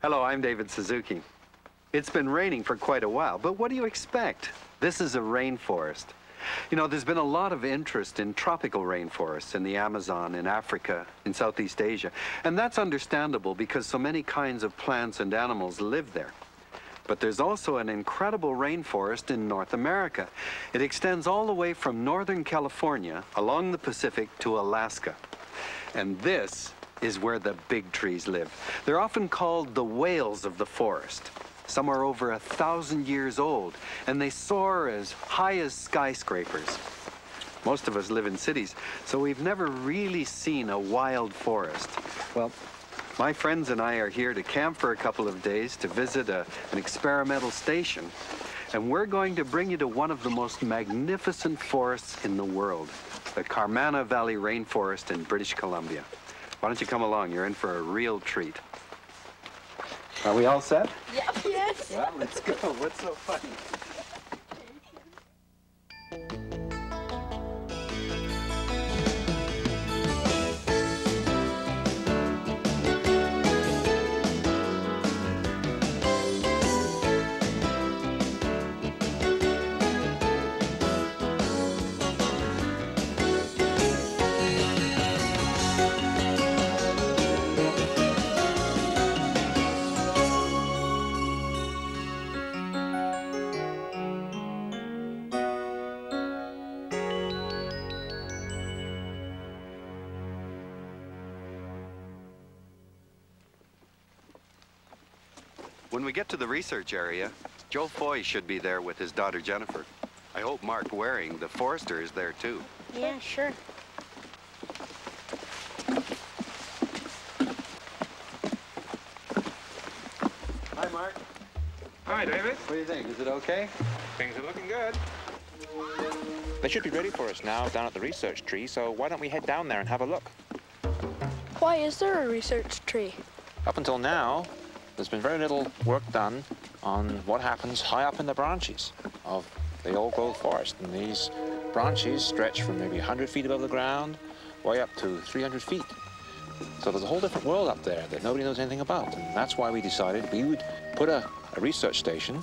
Hello, I'm David Suzuki. It's been raining for quite a while, but what do you expect? This is a rainforest. You know, there's been a lot of interest in tropical rainforests in the Amazon, in Africa, in Southeast Asia. And that's understandable because so many kinds of plants and animals live there. But there's also an incredible rainforest in North America. It extends all the way from Northern California along the Pacific to Alaska. And this is where the big trees live. They're often called the whales of the forest. Some are over 1,000 years old, and they soar as high as skyscrapers. Most of us live in cities, so we've never really seen a wild forest. Well, my friends and I are here to camp for a couple of days to visit an experimental station, and we're going to bring you to one of the most magnificent forests in the world, the Carmanah Valley Rainforest in British Columbia. Why don't you come along? You're in for a real treat. Are we all set? Yep. Yes. Well, let's go. What's so funny? When we get to the research area, Joe Foy should be there with his daughter Jennifer. I hope Mark Waring, the forester, is there too. Yeah, sure. Hi, Mark. Hi, David. What do you think? Is it okay? Things are looking good. They should be ready for us now down at the research tree, so why don't we head down there and have a look? Why is there a research tree? Up until now, there's been very little work done on what happens high up in the branches of the old-growth forest. And these branches stretch from maybe 100 feet above the ground way up to 300 feet. So there's a whole different world up there that nobody knows anything about. And that's why we decided we would put a research station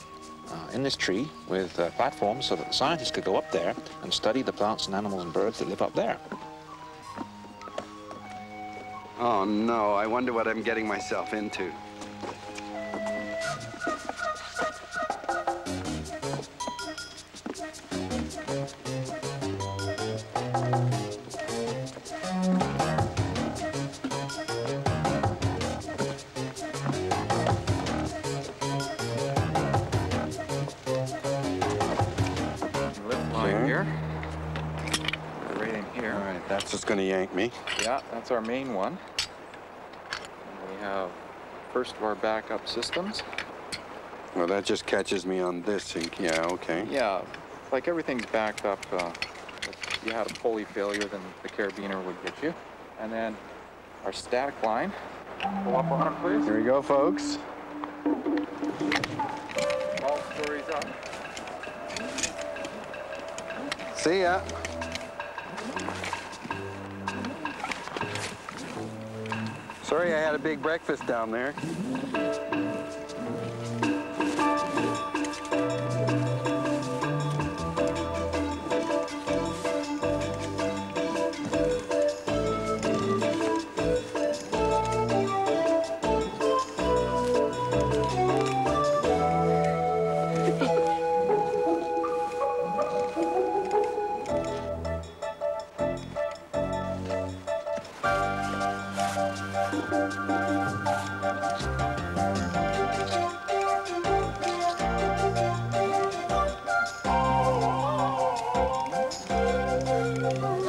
in this tree with platforms so that the scientists could go up there and study the plants and animals and birds that live up there. Oh, no. I wonder what I'm getting myself into. That's just going to yank me. Yeah, that's our main one. We have first of our backup systems. Well, that just catches me on this. Yeah, okay. Yeah, like everything's backed up. If you had a pulley failure, then the carabiner would get you. And then our static line. Pull up on it, please. Here we go, folks. All stories up. See ya. Sorry I had a big breakfast down there.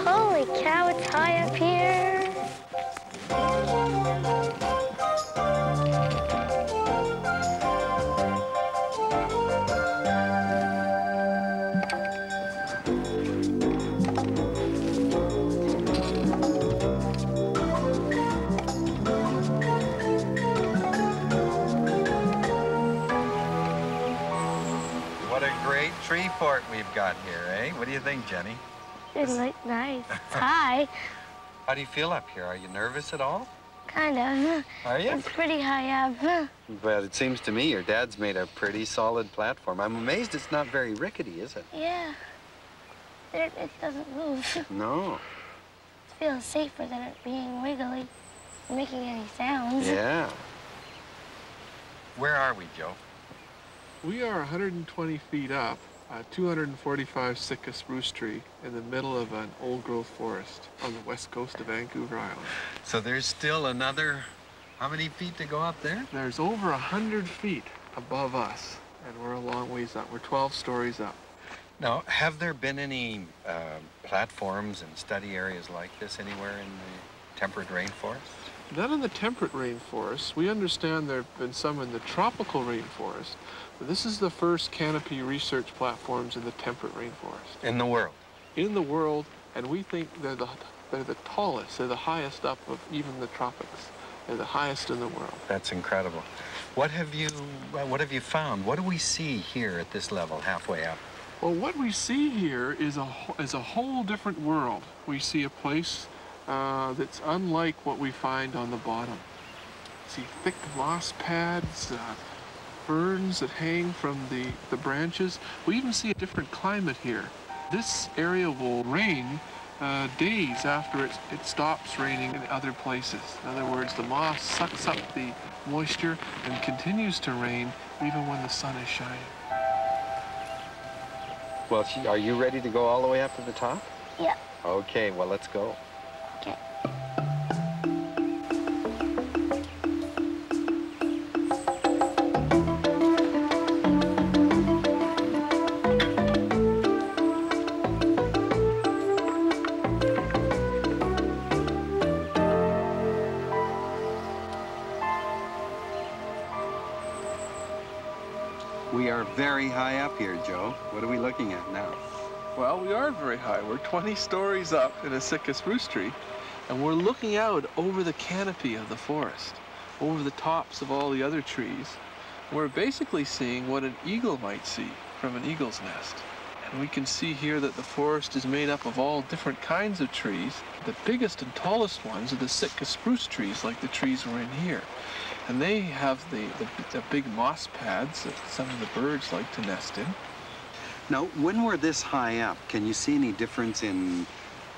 Holy cow, it's high up here. What a great tree fort we've got here, eh? What do you think, Jenny? It looks nice. It's high. How do you feel up here? Are you nervous at all? Kind of. Are you? It's pretty high up. Well, it seems to me your dad's made a pretty solid platform. I'm amazed it's not very rickety, is it? Yeah. It doesn't move. No. It feels safer than it being wiggly, making any sounds. Yeah. Where are we, Joe? We are 120 feet up, a 245 Sitka spruce tree in the middle of an old-growth forest on the west coast of Vancouver Island. So there's still another, how many feet to go up there? There's over 100 feet above us, and we're a long ways up. We're 12 stories up. Now, have there been any platforms and study areas like this anywhere in the temperate rainforest? None in the temperate rainforest. We understand there have been some in the tropical rainforest, but this is the first canopy research platforms in the temperate rainforest. In the world? In the world, and we think they're the tallest, they're the highest up of even the tropics. They're the highest in the world. That's incredible. What have you found? What do we see here at this level, halfway up? Well, what we see here is a whole different world. We see a place that's unlike what we find on the bottom. See thick moss pads, ferns that hang from the branches. We even see a different climate here. This area will rain days after it stops raining in other places. In other words, the moss sucks up the moisture and continues to rain even when the sun is shining. Well, are you ready to go all the way up to the top? Yeah. Okay, well, let's go. Okay. We are very high up here, Joe. What are we looking at now? Well, we are very high. We're 20 stories up in a Sitka spruce tree, and we're looking out over the canopy of the forest, over the tops of all the other trees. We're basically seeing what an eagle might see from an eagle's nest. And we can see here that the forest is made up of all different kinds of trees. The biggest and tallest ones are the Sitka spruce trees, like the trees we're in here. And they have the big moss pads that some of the birds like to nest in. Now, when we're this high up, can you see any difference in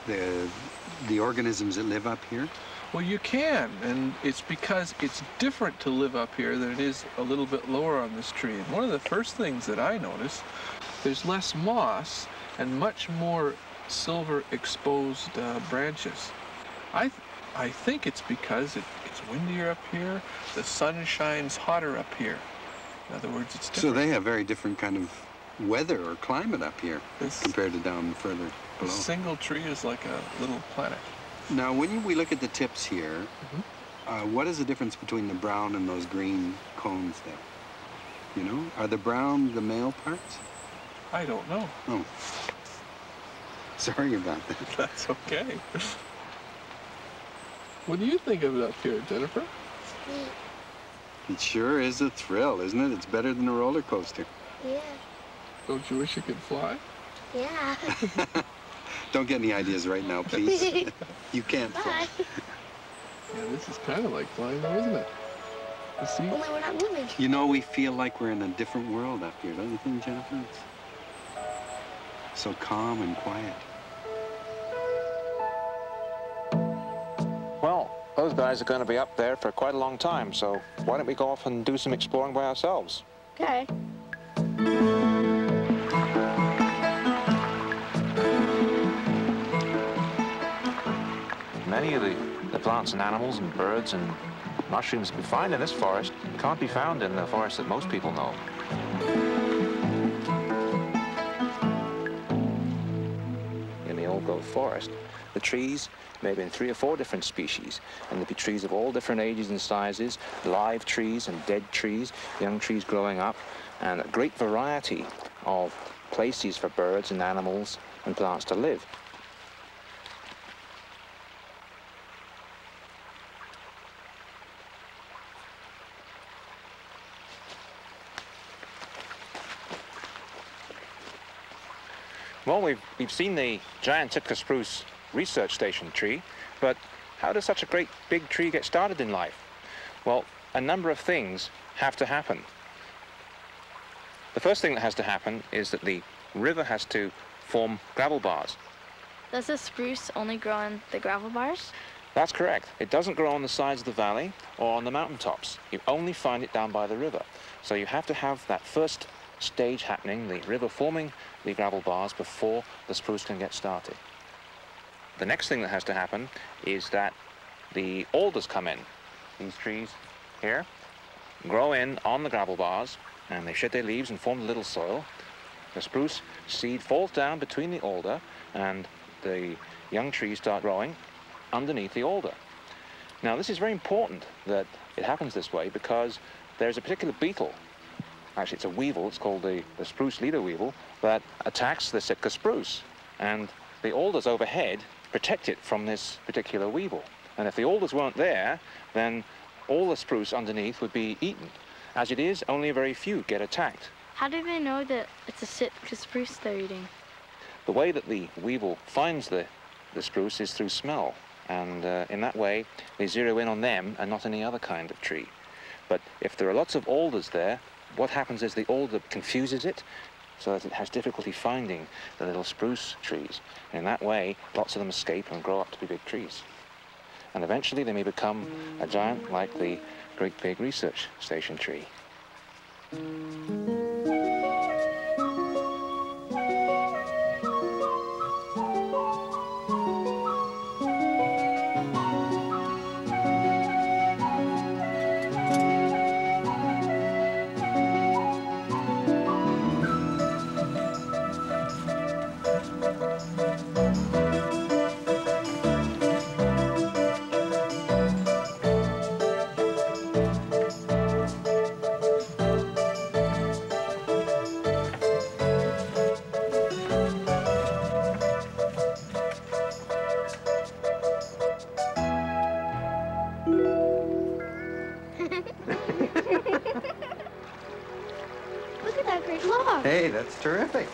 the organisms that live up here? Well, you can, and it's because it's different to live up here than it is a little bit lower on this tree. And one of the first things that I notice, there's less moss and much more silver exposed branches. I think it's because it's windier up here, the sun shines hotter up here. In other words, it's different. So they have very different kind of weather or climate up here compared to down further below. A single tree is like a little planet. Now, when we look at the tips here, what is the difference between the brown and those green cones there? You know, are the brown the male parts? I don't know. Oh, sorry about that. That's okay. What do you think of it up here, Jennifer? It sure is a thrill, isn't it? It's better than a roller coaster. Yeah. Don't you wish you could fly? Yeah. Don't get any ideas right now, please. You can't fly. Bye. Yeah, this is kind of like flying, though, isn't it? You see? Only we're not moving. You know, we feel like we're in a different world up here, don't you think, Jennifer? It's so calm and quiet. Well, those guys are going to be up there for quite a long time, so why don't we go off and do some exploring by ourselves? Okay. Many of the plants and animals and birds and mushrooms we find in this forest can't be found in the forest that most people know. In the old-growth forest, the trees may have been 3 or 4 different species, and there'd be trees of all different ages and sizes, live trees and dead trees, young trees growing up, and a great variety of places for birds and animals and plants to live. Well, we've seen the giant Sitka spruce research station tree, but how does such a great big tree get started in life? Well, a number of things have to happen. The first thing that has to happen is that the river has to form gravel bars. Does the spruce only grow on the gravel bars? That's correct. It doesn't grow on the sides of the valley or on the mountaintops. You only find it down by the river. So you have to have that first stage happening, the river forming the gravel bars, before the spruce can get started. The next thing that has to happen is that the alders come in. These trees here grow in on the gravel bars, and they shed their leaves and form the little soil. The spruce seed falls down between the alder, and the young trees start growing underneath the alder. Now, this is very important that it happens this way, because there's a particular beetle, actually it's a weevil, it's called the spruce leader weevil, that attacks the Sitka spruce, and the alders overhead protect it from this particular weevil. And if the alders weren't there, then all the spruce underneath would be eaten. As it is, only a very few get attacked. How do they know that it's a Sitka spruce they're eating? The way that the weevil finds the spruce is through smell, and in that way they zero in on them and not any other kind of tree. But if there are lots of alders there, what happens is the alder confuses it so that it has difficulty finding the little spruce trees. And in that way, lots of them escape and grow up to be big trees. And eventually they may become a giant like the Great Big Research Station tree. Look at that great log. Hey, that's terrific.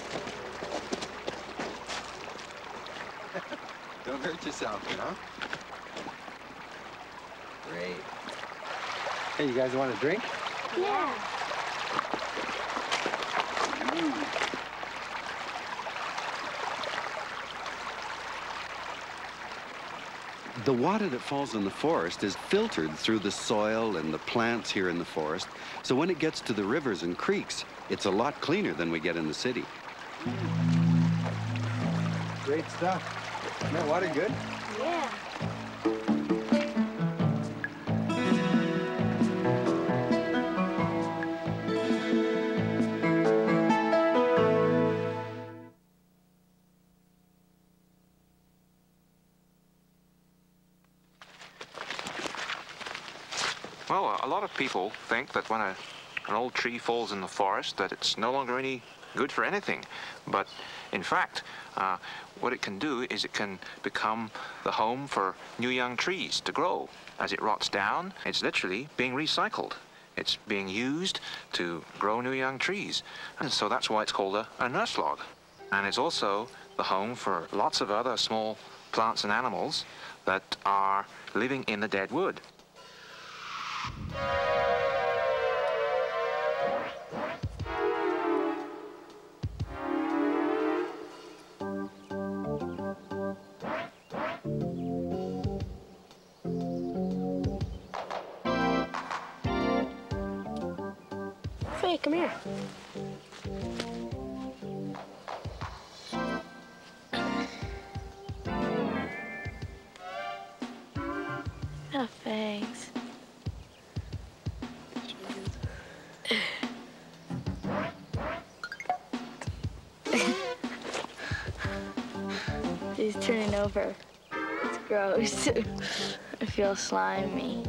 Don't hurt yourself, you know? Great. Hey, you guys want a drink? Yeah. The water that falls in the forest is filtered through the soil and the plants here in the forest. So when it gets to the rivers and creeks, it's a lot cleaner than we get in the city. Great stuff. Isn't that water good? Yeah. Well, a lot of people think that when an old tree falls in the forest that it's no longer any good for anything. But in fact, what it can do is it can become the home for new young trees to grow. As it rots down, it's literally being recycled. It's being used to grow new young trees. And so that's why it's called a nurse log. And it's also the home for lots of other small plants and animals that are living in the dead wood. Hey, come here. Oh, thanks. He's turning over. It's gross. I feel slimy.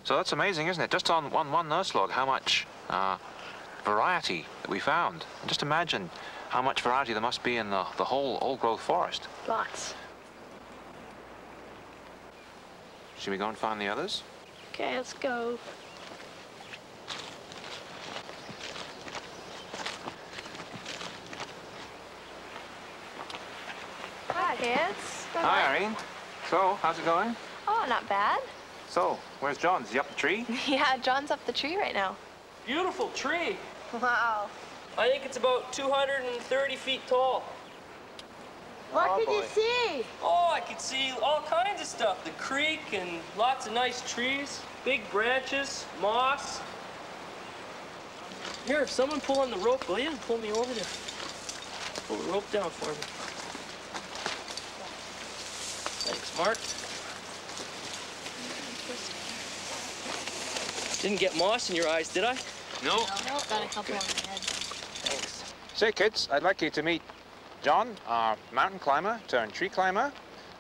So that's amazing, isn't it? Just on one nurse log, how much variety that we found. And just imagine how much variety there must be in the whole old-growth forest. Lots. Should we go and find the others? Okay, let's go. Hi, kids. Hi, Irene. So, how's it going? Oh, not bad. So, where's John? Is he up the tree? Yeah, John's up the tree right now. Beautiful tree. Wow. I think it's about 230 feet tall. What did you see? Oh, I could see all kinds of stuff. The creek and lots of nice trees, big branches, moss. Here, someone pull on the rope, will you? Pull me over there. Pull the rope down for me. Thanks, Mark. Didn't get moss in your eyes, did I? No. Nope, got a couple on my head. Thanks. Say, kids, I'd like you to meet John, our mountain climber turned tree climber,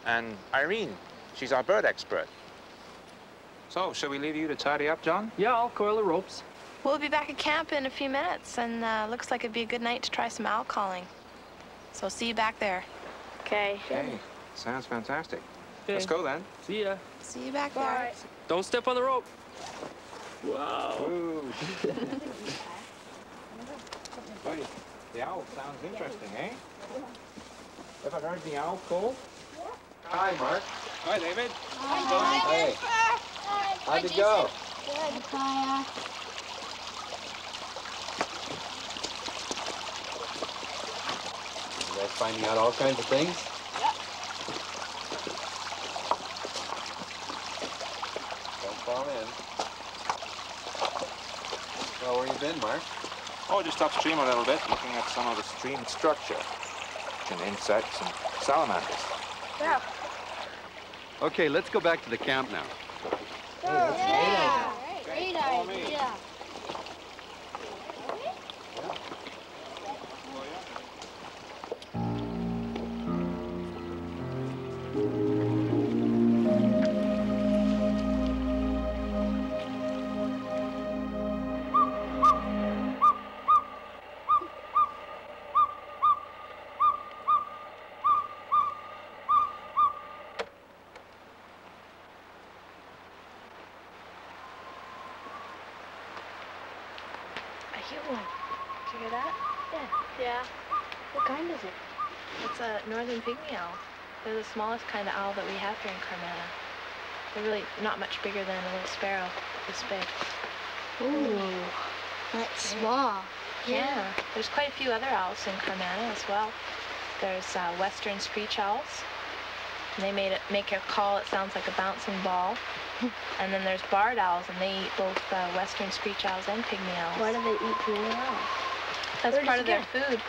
and Irene, she's our bird expert. So, shall we leave you to tidy up, John? Yeah, I'll coil the ropes. We'll be back at camp in a few minutes, and looks like it'd be a good night to try some owl calling. So see you back there. Okay. Okay, sounds fantastic. Okay. Let's go then. See ya. See you back there. Don't step on the rope. Wow. Ooh. Wait, the owl sounds interesting, eh? Ever heard the owl call? Hi, Mark. Hi, David. Hey, how'd it go? Good, Kaya. You guys finding out all kinds of things? Don't fall in. Well, where you been, Mark? Oh, just upstream a little bit, looking at some of the stream structure. And insects and salamanders. Yeah. Okay, let's go back to the camp now. Yeah. Great idea. Did you hear that? Yeah. What kind is it? It's a northern pygmy owl. They're the smallest kind of owl that we have here in Carmanah. They're really not much bigger than a little sparrow, this big. Ooh, that's small. Yeah. There's quite a few other owls in Carmanah as well. There's western screech owls. And they make a call that sounds like a bouncing ball. And then there's barred owls, and they eat both western screech owls and pygmy owls. Why do they eat pygmy owls? That's Where part does of it their food.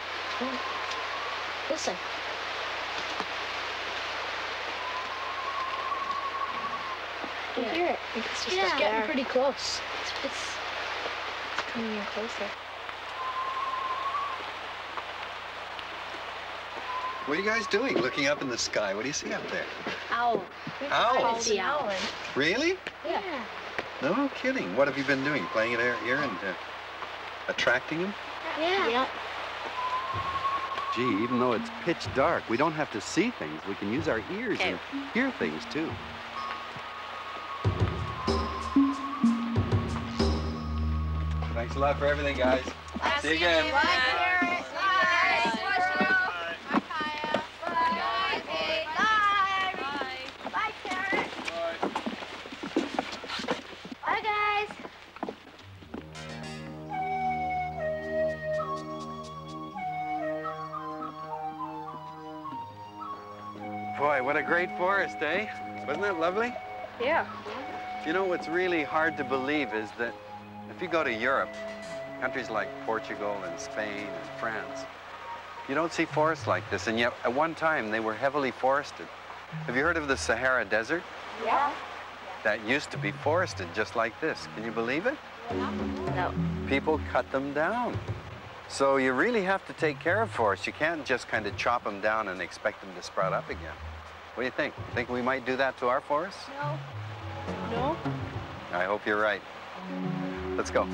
Listen. I Yeah. hear it. I think it's just Yeah, up it's getting there. pretty close. It's It's coming in closer. What are you guys doing? Looking up in the sky. What do you see up there? owl. Owl? Called an owl. Really? Yeah. No kidding. What have you been doing? Playing it here and attracting them? Yeah. Yep. Gee, even though it's pitch dark, we don't have to see things. We can use our ears and hear things, too. Thanks a lot for everything, guys. See you again. Bye, Carrot. Bye. Bye, Kaya. Bye, Kate. Bye. Bye, Carrot. Bye, guys. Boy, what a great forest, eh? Wasn't that lovely? Yeah. You know, what's really hard to believe is that if you go to Europe, countries like Portugal and Spain and France, you don't see forests like this, and yet at one time they were heavily forested. Have you heard of the Sahara Desert? Yeah. That used to be forested just like this. Can you believe it? No. People cut them down. So you really have to take care of forests. You can't just kind of chop them down and expect them to sprout up again. What do you think? Think we might do that to our forests? No. No? I hope you're right. Let's go.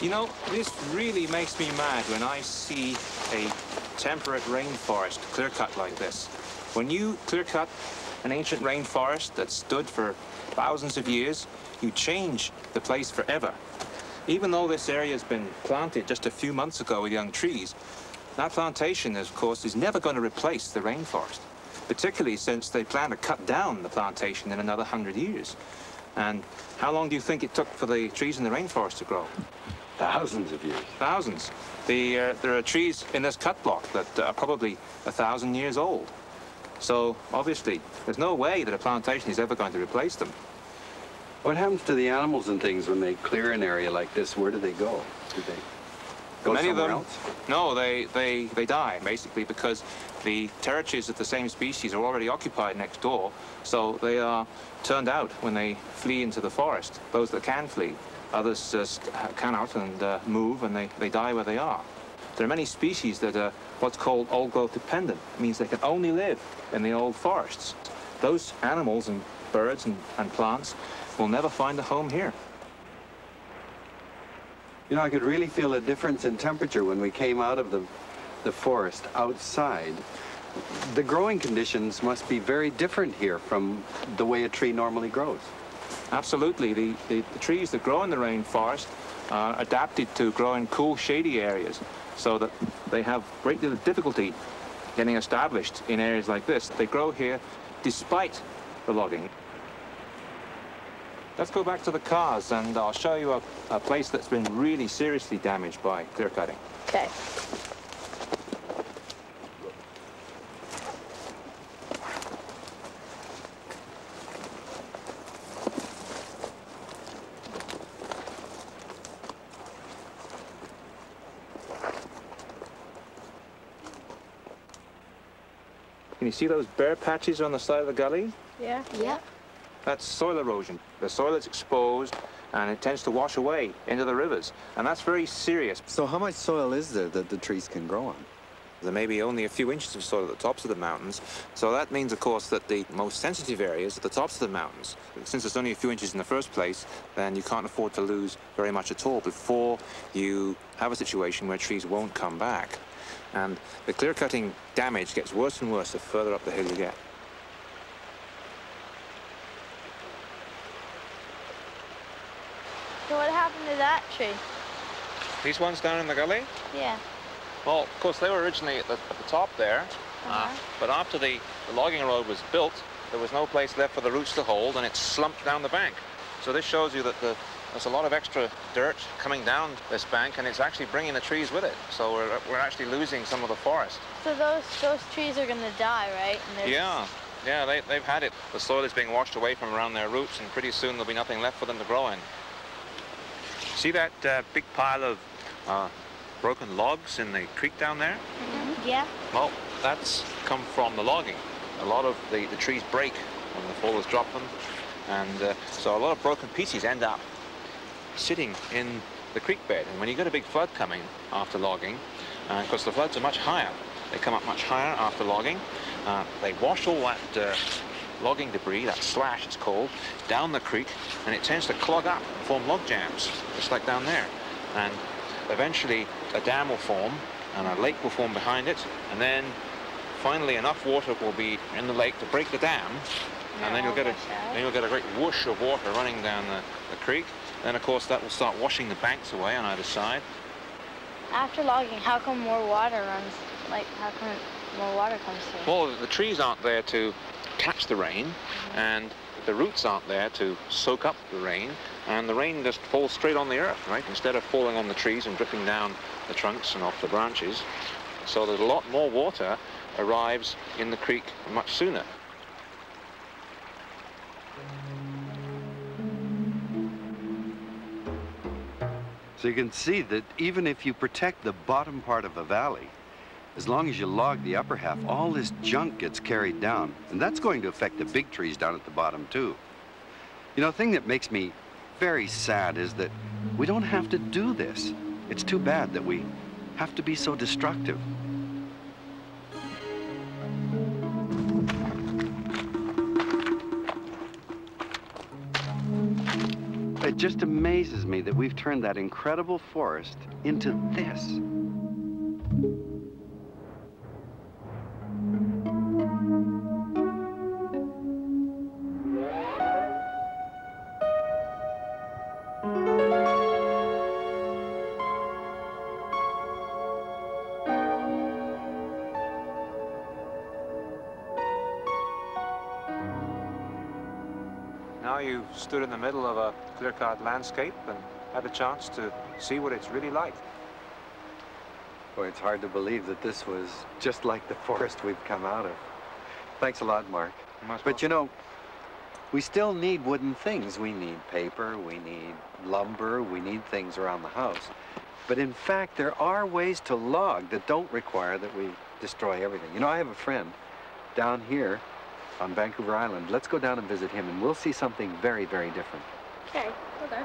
You know, this really makes me mad when I see a temperate rainforest clear-cut like this. When you clear-cut an ancient rainforest that stood for thousands of years, you change the place forever. Even though this area has been planted just a few months ago with young trees, that plantation, of course, is never going to replace the rainforest, particularly since they plan to cut down the plantation in another 100 years. And how long do you think it took for the trees in the rainforest to grow? Thousands of years. Thousands. There are trees in this cut block that are probably 1,000 years old. So, obviously, there's no way that a plantation is ever going to replace them. What happens to the animals and things when they clear an area like this? Where do they go? Do they go Many somewhere of them, else? No, they die, basically, because the territories of the same species are already occupied next door, so they are turned out when they flee into the forest, those that can flee. Others just cannot and move, and they die where they are. There are many species that are what's called old growth dependent. It means they can only live in the old forests. Those animals and birds and plants will never find a home here. You know, I could really feel a difference in temperature when we came out of the forest outside. The growing conditions must be very different here from the way a tree normally grows. Absolutely. The trees that grow in the rainforest are adapted to grow in cool, shady areas, so that they have great deal of difficulty getting established in areas like this. They grow here despite the logging. Let's go back to the cars, and I'll show you a place that's been really seriously damaged by clear cutting. Okay. Can you see those bare patches on the side of the gully? Yeah. Yeah. That's soil erosion. The soil is exposed and it tends to wash away into the rivers, and that's very serious. So how much soil is there that the trees can grow on? There may be only a few inches of soil at the tops of the mountains, so that means, of course, that the most sensitive areas are the tops of the mountains. Since it's only a few inches in the first place, then you can't afford to lose very much at all before you have a situation where trees won't come back. And the clear-cutting damage gets worse and worse the further up the hill you get. So what happened to that tree? These ones down in the gully? Yeah. Well, of course, they were originally at the top there, but after the logging road was built, there was no place left for the roots to hold, and it slumped down the bank. So this shows you that there's a lot of extra dirt coming down this bank, and it's actually bringing the trees with it. So we're actually losing some of the forest. So those trees are going to die, right? And Yeah, they've had it. The soil is being washed away from around their roots, and pretty soon there'll be nothing left for them to grow in. See that big pile of broken logs in the creek down there? Mm-hmm. Yeah. Well, that's come from the logging. A lot of the trees break when the fallers drop them, and so a lot of broken pieces end up sitting in the creek bed. And when you get a big flood coming after logging, because the floods are much higher, they come up much higher after logging, they wash all that logging debris, that slash it's called, down the creek, and it tends to clog up and form log jams, just like down there. And eventually a dam will form, and a lake will form behind it, and then finally enough water will be in the lake to break the dam, and then you'll get a great whoosh of water running down the creek. Then, of course, that will start washing the banks away on either side. After logging, how come more water runs? Like, how come more water comes through? Well, the trees aren't there to catch the rain, and the roots aren't there to soak up the rain, and the rain just falls straight on the earth, right? Instead of falling on the trees and dripping down the trunks and off the branches. So there's a lot more water arrives in the creek much sooner. So you can see that even if you protect the bottom part of a valley, as long as you log the upper half, all this junk gets carried down. And that's going to affect the big trees down at the bottom, too. You know, the thing that makes me very sad is that we don't have to do this. It's too bad that we have to be so destructive. It just amazes me that we've turned that incredible forest into this. Now you've stood in the middle of a clear-cut landscape and had a chance to see what it's really like. Boy, it's hard to believe that this was just like the forest we've come out of. Thanks a lot, Mark. But you know, we still need wooden things. We need paper, we need lumber, we need things around the house. But in fact, there are ways to log that don't require that we destroy everything. You know, I have a friend down here on Vancouver Island. Let's go down and visit him, and we'll see something very, very different. Okay, okay.